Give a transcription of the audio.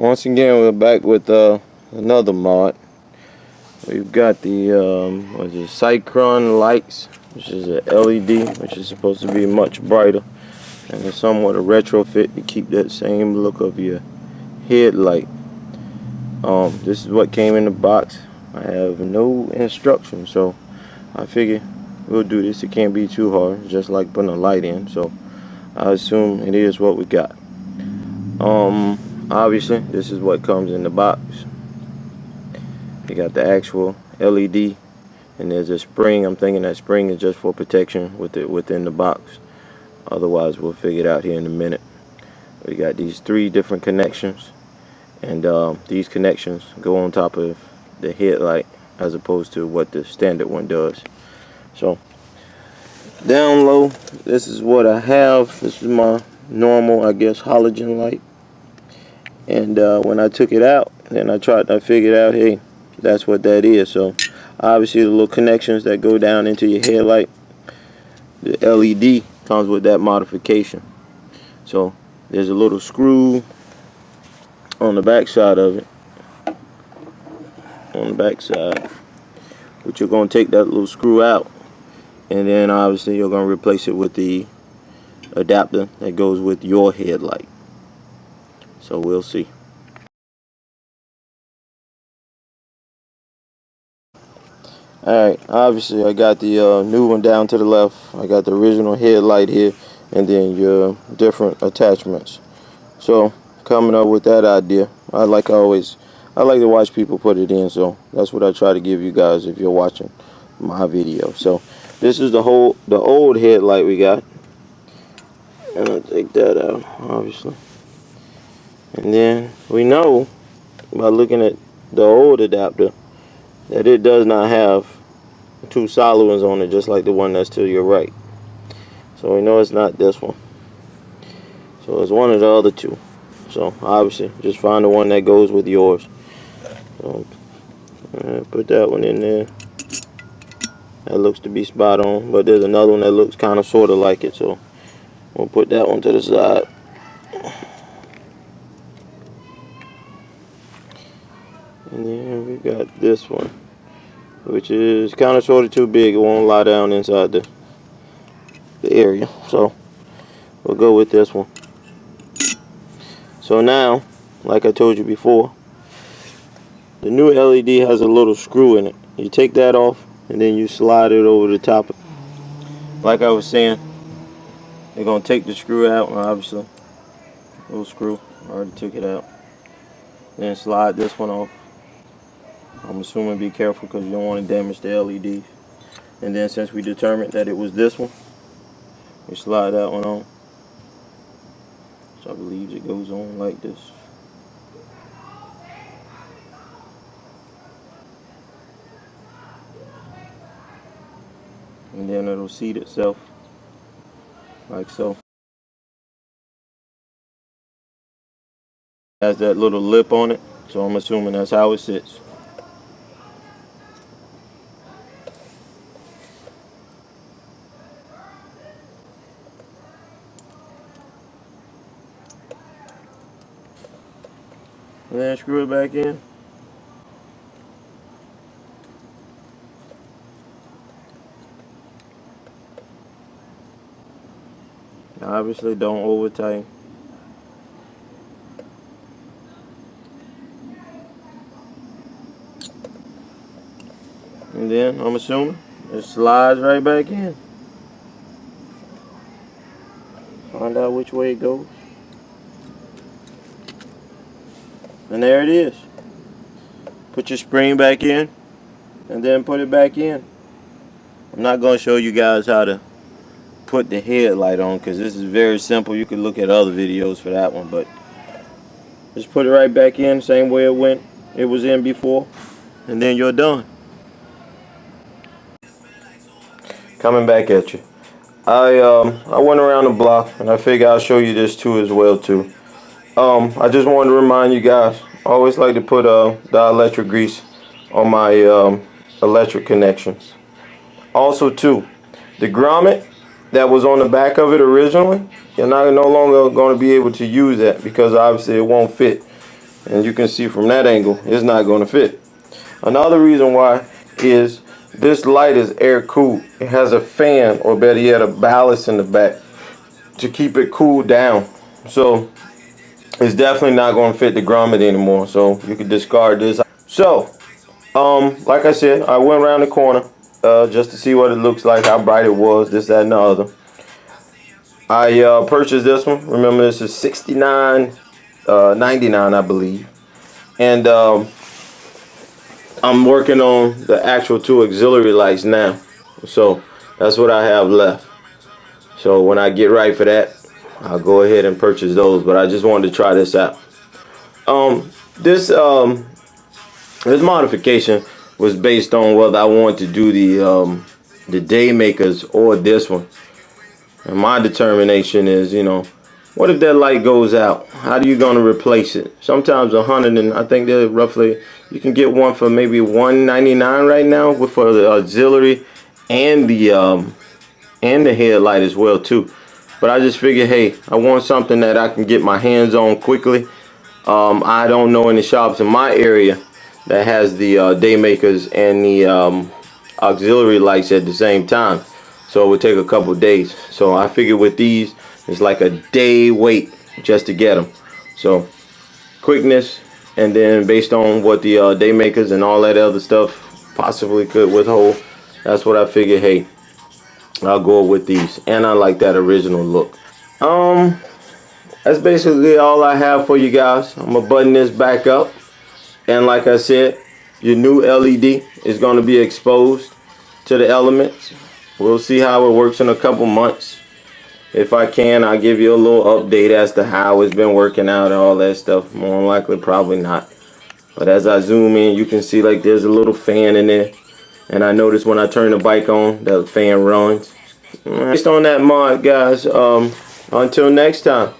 Once again, we're back with another mod. We've got the what is it, Cyron lights, which is an LED, which is supposed to be much brighter, and it's somewhat a retrofit to keep that same look of your headlight. This is what came in the box. I have no instructions, so I figure we'll do this. It can't be too hard, just like putting a light in. So I assume it is what we got. Obviously, this is what comes in the box. You got the actual LED, and there's a spring. I'm thinking that spring is just for protection with it within the box. Otherwise, we'll figure it out here in a minute. We got these 3 different connections, and these connections go on top of the headlight as opposed to what the standard one does. So down low, this is what I have. This is my normal, I guess, halogen light. And when I took it out, then I figured out, hey, that's what that is. So obviously the little connections that go down into your headlight, the LED comes with that modification. So there's a little screw on the back side of it, which you're going to take that little screw out, and then obviously you're going to replace it with the adapter that goes with your headlight. So we'll see. Alright, obviously I got the new one down to the left. I got the original headlight here, and then your different attachments. So coming up with that idea, I like to watch people put it in, so that's what I try to give you guys if you're watching my video. So this is the old headlight we got, and I'll take that out, obviously. And then we know by looking at the old adapter that it does not have 2 solid ones on it, just like the one that's to your right. So we know it's not this one. So it's one of the other 2. So obviously just find the one that goes with yours. So put that one in there. That looks to be spot on, but there's another one that looks kind of sort of like it, so we'll put that one to the side. And then we got this one, which is kind of sort of too big. It won't lie down inside the area, so we'll go with this one. So now, like I told you before, the new LED has a little screw in it. You take that off, and then you slide it over the top. Like I was saying, they're going to take the screw out, obviously. Little screw, I already took it out. Then slide this one off. I'm assuming be careful because you don't want to damage the LEDs. And then since we determined that it was this one, we slide that one on. So I believe it goes on like this. And then it'll seat itself like so. Has that little lip on it, so I'm assuming that's how it sits. And then screw it back in. Now obviously don't over tighten. And then I'm assuming it slides right back in. Find out which way it goes. And there it is. Put your spring back in, and then put it back in. I'm not going to show you guys how to put the headlight on, because this is very simple. You can look at other videos for that one, but just put it right back in, same way it was in before, and then you're done. Coming back at you. I went around the block, and I figured I'll show you this too as well too. I just wanted to remind you guys, I always like to put dielectric grease on my electric connections. Also too, the grommet that was on the back of it originally, you're no longer going to be able to use that because obviously it won't fit and you can see from that angle it's not going to fit. Another reason why is this light is air cooled. It has a fan, or better yet, a ballast in the back to keep it cooled down. So it's definitely not going to fit the grommet anymore, so you can discard this. So like I said, I went around the corner just to see what it looks like, how bright it was, this, that, and the other. I purchased this one. Remember, this is $69.99, I believe. And I'm working on the actual 2 auxiliary lights now. So that's what I have left. So when I get right for that, I'll go ahead and purchase those. But I just wanted to try this out. This modification was based on whether I wanted to do the Daymakers or this one. And my determination is, you know, what if that light goes out? How are you going to replace it? Sometimes 100, and I think they're roughly, you can get one for maybe $199 right now for the auxiliary and the headlight as well too. But I just figured, hey, I want something that I can get my hands on quickly. I don't know any shops in my area that has the Daymakers and the auxiliary lights at the same time. So it would take a couple days. So I figured with these, it's like a day wait just to get them. So quickness, and then based on what the Daymakers and all that other stuff possibly could withhold, that's what I figured, hey, I'll go with these. And I like that original look. That's basically all I have for you guys. I'm gonna button this back up. And like I said, your new LED is going to be exposed to the elements. We'll see how it works in a couple months. If I can, I'll give you a little update as to how it's been working out and all that stuff. More than likely, probably not. But as I zoom in, you can see like there's a little fan in there. And I notice when I turn the bike on, the fan runs. Based on that mod, guys, until next time.